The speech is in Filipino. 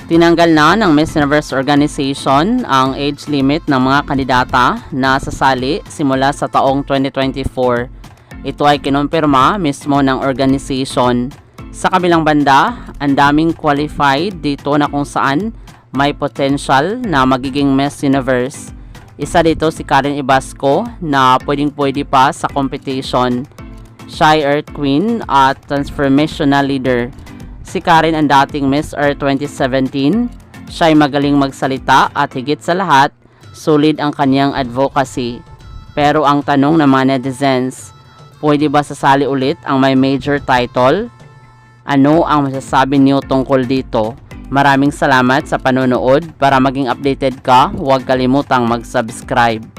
Tinanggal na ng Miss Universe Organization ang age limit ng mga kandidata na sasali simula sa taong 2024. Ito ay kinumpirma mismo ng organization. Sa kabilang banda, ang daming qualified dito na kung saan may potential na magiging Miss Universe. Isa dito si Karen Ibasco na pwedeng-pwede pa sa competition. Siya ay Earth Queen at Transformational Leader. Si Karen ang dating Miss Earth 2017. Siya ay magaling magsalita at higit sa lahat, solid ang kanyang advocacy. Pero ang tanong ng mga netizens, pwede ba sasali ulit ang may major title? Ano ang masasabi niyo tungkol dito? Maraming salamat sa panonood. Para maging updated ka, huwag kalimutang mag-subscribe.